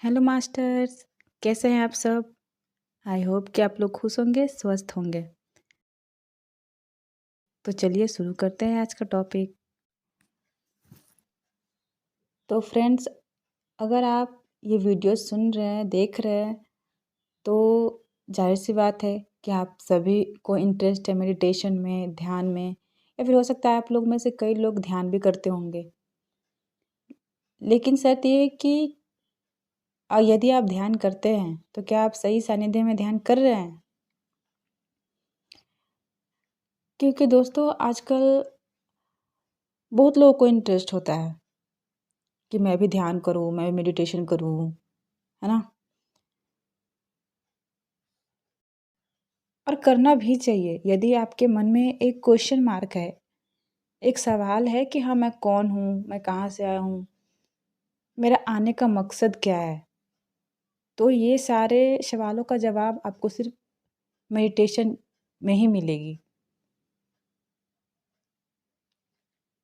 Hello masters, कैसे हैं आप सब? आई होप कि आप लोग खुश होंगे, स्वस्थ होंगे। तो चलिए शुरू करते हैं आज का टॉपिक। तो फ्रेंड्स, अगर आप ये वीडियो सुन रहे हैं, देख रहे हैं, तो ज़ाहिर-सी बात है कि आप सभी को इंटरेस्ट है मेडिटेशन में, ध्यान में, या फिर हो सकता है आप लोग में से कई लोग ध्यान भी करते होंगे। लेकिन शर्त ये है कि यदि आप ध्यान करते हैं, तो क्या आप सही सानिध्य में ध्यान कर रहे हैं? क्योंकि दोस्तों आजकल बहुत लोगों को इंटरेस्ट होता है कि मैं भी ध्यान करूँ, मैं भी मेडिटेशन करूँ, है ना? और करना भी चाहिए यदि आपके मन में एक क्वेश्चन मार्क है, एक सवाल है कि हाँ, मैं कौन हूँ? मैं कहाँ से आया हूँ? मेरा आने का मकसद क्या है? तो ये सारे सवालों का जवाब आपको सिर्फ़ मेडिटेशन में ही मिलेगी।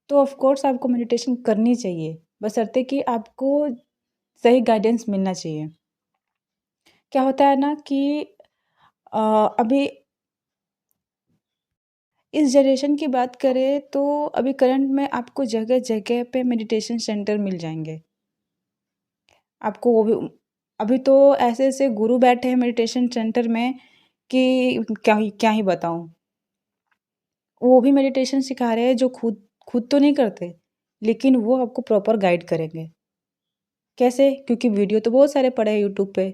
तो ऑफ़ कोर्स आपको मेडिटेशन करनी चाहिए, बशर्ते कि आपको सही गाइडेंस मिलना चाहिए। क्या होता है ना कि अ, अभी इस जनरेशन की बात करें तो अभी करंट में आपको जगह-जगह पे मेडिटेशन सेंटर मिल जाएँगे। आपको वो भी अभी तो ऐसे-ऐसे गुरु बैठे हैं मेडिटेशन सेंटर में कि क्या ही बताऊँ। वो भी मेडिटेशन सिखा रहे हैं जो खुद खुद तो नहीं करते, लेकिन वो आपको प्रॉपर गाइड करेंगे। कैसे? क्योंकि वीडियो तो बहुत सारे पड़े हैं यूट्यूब पे।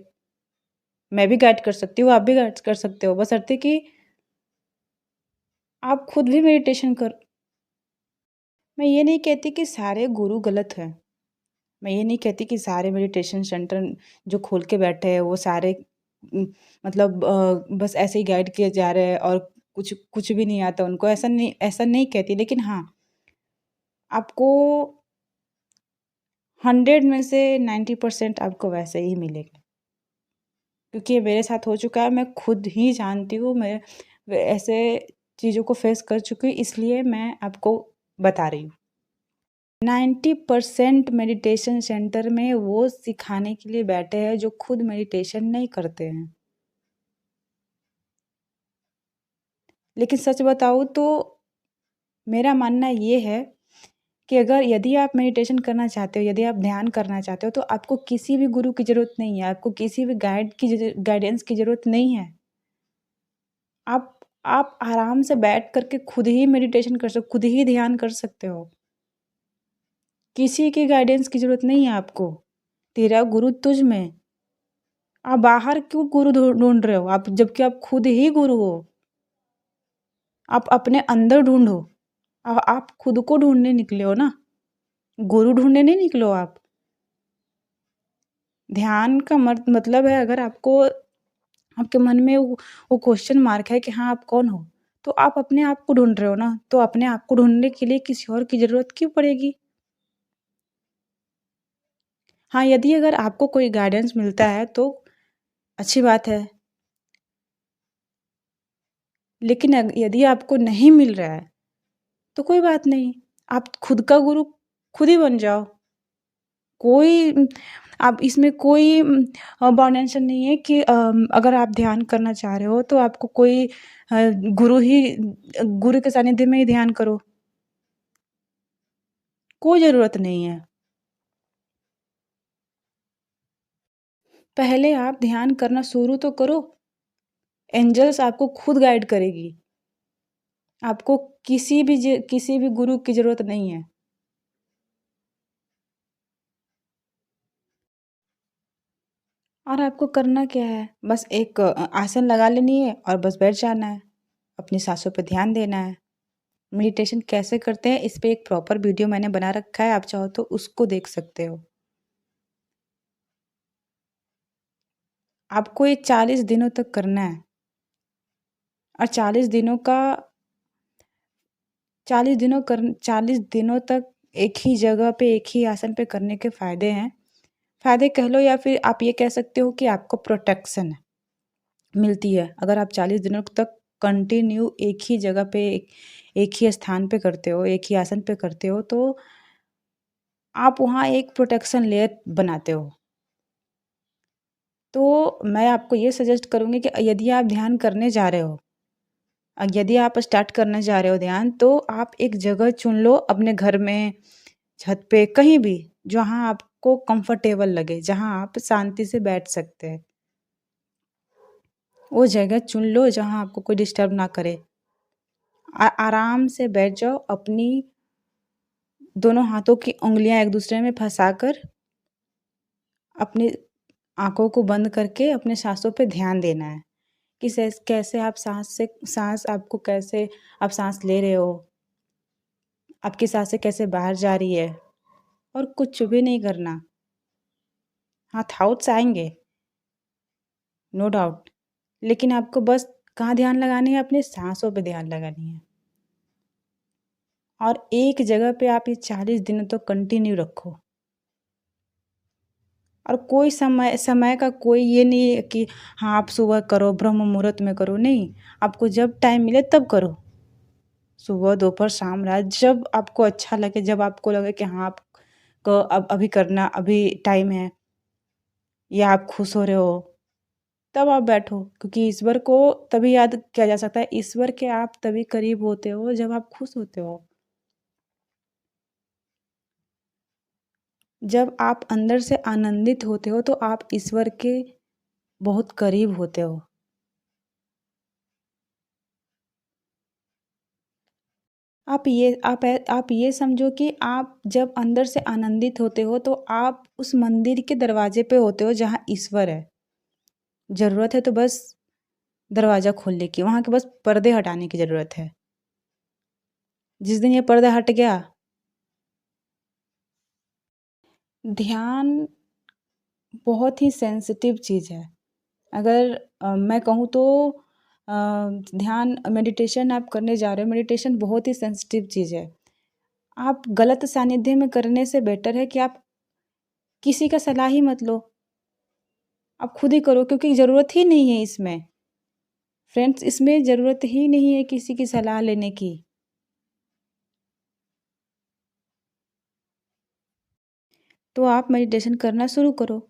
मैं भी गाइड कर सकती हूँ, आप भी गाइड कर सकते हो, बशर्ते कि आप खुद भी मेडिटेशन कर मैं ये नहीं कहती कि सारे गुरु गलत हैं। मैं ये नहीं कहती कि सारे मेडिटेशन सेंटर जो खोल के बैठे हैं वो सारे उम, मतलब बस ऐसे ही गाइड किए जा रहे हैं और कुछ कुछ भी नहीं आता उनको, ऐसा नहीं कहती, लेकिन हाँ, आपको 100 में से 90% आपको वैसे ही मिलेगा। क्योंकि ये मेरे साथ हो चुका है, मैं खुद ही जानती हूँ, मैं ऐसे चीज़ों को फेस कर चुकी हूँ, इसलिए मैं आपको बता रही हूँ। 90% मेडिटेशन सेंटर में वो सिखाने के लिए बैठे हैं जो खुद मेडिटेशन नहीं करते हैं। लेकिन सच बताऊँ तो मेरा मानना ये है कि अगर यदि आप मेडिटेशन करना चाहते हो, यदि आप ध्यान करना चाहते हो, तो आपको किसी भी गुरु की ज़रूरत नहीं है, आपको किसी भी गाइडेंस की ज़रूरत नहीं है। आप आप आराम से बैठ कर के खुद ही मेडिटेशन कर सक खुद ही ध्यान कर सकते हो। किसी की गाइडेंस की ज़रूरत नहीं है आपको। तेरा गुरु तुझ में। आप बाहर क्यों गुरु ढूँढ रहे हो? आप जबकि आप खुद ही गुरु हो। आप अपने अंदर ढूँढो। आप खुद को ढूँढने निकले हो ना, गुरु ढूँढने नहीं निकले हो आप। ध्यान का मतलब है, अगर आपको आपके मन में वो क्वेश्चन मार्क है कि हाँ, आप कौन हो? तो आप अपने आप को ढूँढ रहे हो ना, तो अपने आप को ढूँढने के लिए किसी और की ज़रूरत क्यों पड़ेगी? हाँ, यदि अगर आपको कोई गाइडेंस मिलता है तो अच्छी बात है। लेकिन यदि आपको नहीं मिल रहा है, तो कोई बात नहीं। आप खुद का गुरु खुद ही बन जाओ। कोई आप इसमें कोई बाउंडेशन नहीं है कि अगर आप ध्यान करना चाह रहे हो तो आपको कोई गुरु ही गुरु के सानिध्य में ही ध्यान करो। कोई ज़रूरत नहीं है। पहले आप ध्यान करना शुरू तो करो। एंजल्स आपको खुद गाइड करेगी। आपको किसी भी गुरु की ज़रूरत नहीं है। और आपको करना क्या है? बस एक आसन लगा लेनी है और बस बैठ जाना है। अपनी साँसों पे ध्यान देना है। मेडिटेशन कैसे करते हैं, इस पे एक प्रॉपर वीडियो मैंने बना रखा है, आप चाहो तो उसको देख सकते हो। आपको ये 40 दिनों तक करना है और 40 दिनों तक एक ही जगह पे, एक ही आसन पे करने के फ़ायदे हैं। फ़ायदे कह लो या फिर आप ये कह सकते हो कि आपको प्रोटेक्शन मिलती है। अगर आप 40 दिनों तक कंटिन्यू एक ही जगह पे, एक ही स्थान पे करते हो, एक ही आसन पे करते हो, तो आप वहाँ एक प्रोटेक्शन लेयर बनाते हो। तो मैं आपको ये सजेस्ट करूँगी कि यदि आप ध्यान करने जा रहे हो, यदि आप स्टार्ट करने जा रहे हो ध्यान, तो आप एक जगह चुन लो अपने घर में, छत पे, कहीं भी, जहाँ आपको कंफर्टेबल लगे, जहाँ आप शांति से बैठ सकते हैं। वो जगह चुन लो जहाँ आपको कोई डिस्टर्ब ना करे। आराम से बैठ जाओ, अपनी दोनों हाथों की उँगलियाँ एक-दूसरे में फँसाकर अपनी आँखों को बंद करके अपने साँसों पे ध्यान देना है, कि कैसे आप साँस आपको कैसे आप साँस ले रहे हो, आपकी साँसें कैसे बाहर जा रही है, और कुछ भी नहीं करना। हाँ, थॉट्स आएँगे, नो डाउट, लेकिन आपको बस कहाँ ध्यान लगानी है, अपनी साँसों पे ध्यान लगानी है। और एक जगह पे आप ये 40 दिनों तक कंटिन्यू रखो। और कोई समय का कोई ये नहीं है कि हाँ, आप सुबह करो, ब्रह्म मुहूर्त में करो, नहीं, आपको जब टाइम मिले तब करो। सुबह, दोपहर, शाम, रात, जब आपको अच्छा लगे, जब आपको लगे कि हाँ, आपको अब अभी करना, अभी टाइम है, या आप खुश हो रहे हो, तब आप बैठो, क्योंकि ईश्वर को तभी याद किया जा सकता है, ईश्वर के आप तभी करीब होते हो जब आप खुश होते हो। जब आप अंदर से आनंदित होते हो तो आप ईश्वर के बहुत करीब होते हो। आप ये समझो कि आप जब अंदर से आनंदित होते हो तो आप उस मंदिर के दरवाजे पे होते हो जहाँ ईश्वर है। ज़रूरत है तो बस दरवाज़ा खोलने की, वहाँ के बस पर्दे हटाने की ज़रूरत है। जिस दिन ये पर्दा हट गया, ध्यान बहुत ही सेंसिटिव चीज़ है। अगर मैं कहूँ तो ध्यान मेडिटेशन आप करने जा रहे हो, मेडिटेशन बहुत ही सेंसिटिव चीज़ है। आप गलत सानिध्य में करने से बेटर है कि आप किसी का सलाह ही मत लो। आप खुद ही करो, क्योंकि ज़रूरत ही नहीं है इसमें। फ्रेंड्स, इसमें ज़रूरत ही नहीं है किसी की सलाह लेने की। तो आप मेडिटेशन करना शुरू करो।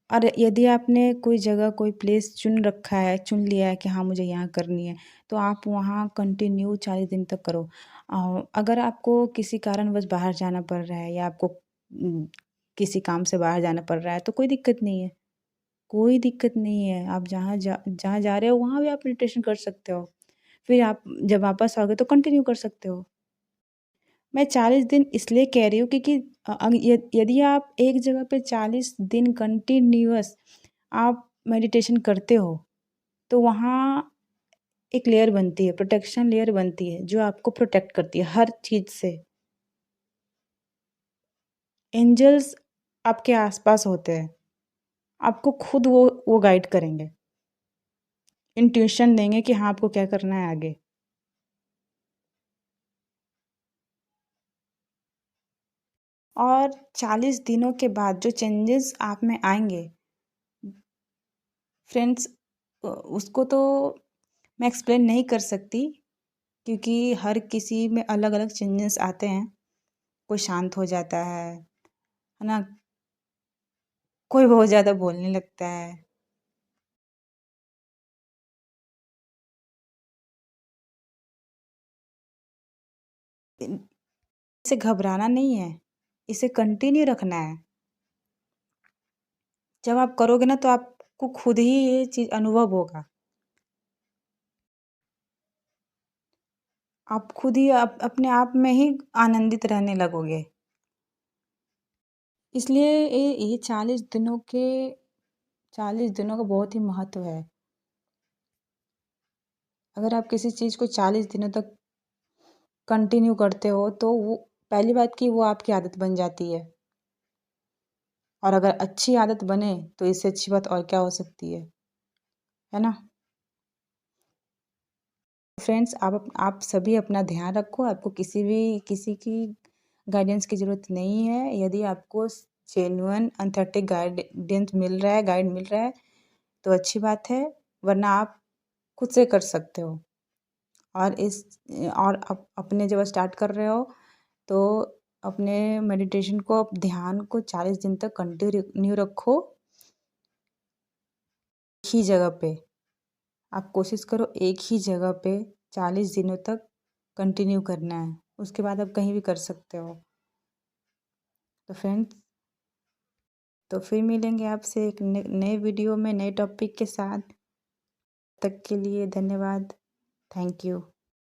और यदि आपने कोई जगह, कोई प्लेस चुन रखा है, चुन लिया है कि हाँ, मुझे यहाँ करनी है, तो आप वहाँ कंटिन्यू 40 दिन तक करो। अगर आपको किसी कारणवश बाहर जाना पड़ रहा है, या आपको किसी काम से बाहर जाना पड़ रहा है, तो कोई दिक्कत नहीं है। कोई दिक्कत नहीं है। आप जहाँ जा रहे हो वहाँ भी आप मेडिटेशन कर सकते हो। फिर आप जब वापस आओगे तो कंटिन्यू कर सकते हो। मैं 40 दिन इसलिए कह रही हूँ, क्योंकि यदि आप एक जगह पे 40 दिन कंटिन्यूअस आप मेडिटेशन करते हो, तो वहाँ एक लेयर बनती है, प्रोटेक्शन लेयर बनती है, जो आपको प्रोटेक्ट करती है हर चीज़ से। एंजल्स आपके आस-पास होते हैं। आपको खुद वो गाइड करेंगे। इंट्यूशन देंगे कि हाँ, आपको क्या करना है आगे। और 40 दिनों के बाद जो चेंजेस आप में आएँगे, फ्रेंड्स, उसको तो मैं एक्सप्लेन नहीं कर सकती, क्योंकि हर किसी में अलग-अलग चेंजेस आते हैं। कोई शांत हो जाता है ना? कोई बहुत ज़्यादा बोलने लगता है। इसे घबराना नहीं है, इसे कंटिन्यू रखना है। जब आप करोगे ना तो आपको खुद ही ये चीज़ अनुभव होगा। आप खुद ही अपने आप में ही आनंदित रहने लगोगे। इसलिए ये 40 दिनों का बहुत ही महत्व है। अगर आप किसी चीज़ को 40 दिनों तक कंटिन्यू करते हो, तो वो पहली बात कि वो आपकी आदत बन जाती है। और अगर अच्छी आदत बने तो इससे अच्छी बात और क्या हो सकती है ना? फ्रेंड्स, आप सभी अपना ध्यान रखो, आपको किसी की गाइडेंस की ज़रूरत नहीं है। यदि आपको जेन्युइन ऑथेंटिक गाइड मिल रहा है तो अच्छी बात है, वरना आप खुद से कर सकते हो। और अपने जब स्टार्ट कर रहे हो तो अपने मेडिटेशन को, ध्यान को 40 दिन तक कंटिन्यू रखो। ही जगह पे आप कोशिश करो, एक ही जगह पे 40 दिनों तक कंटिन्यू करना है। उसके बाद आप कहीं भी कर सकते हो। तो फ्रेंड्स, तो फिर मिलेंगे आपसे एक नए वीडियो में नए टॉपिक के साथ। तब तक के लिए धन्यवाद। Thank you.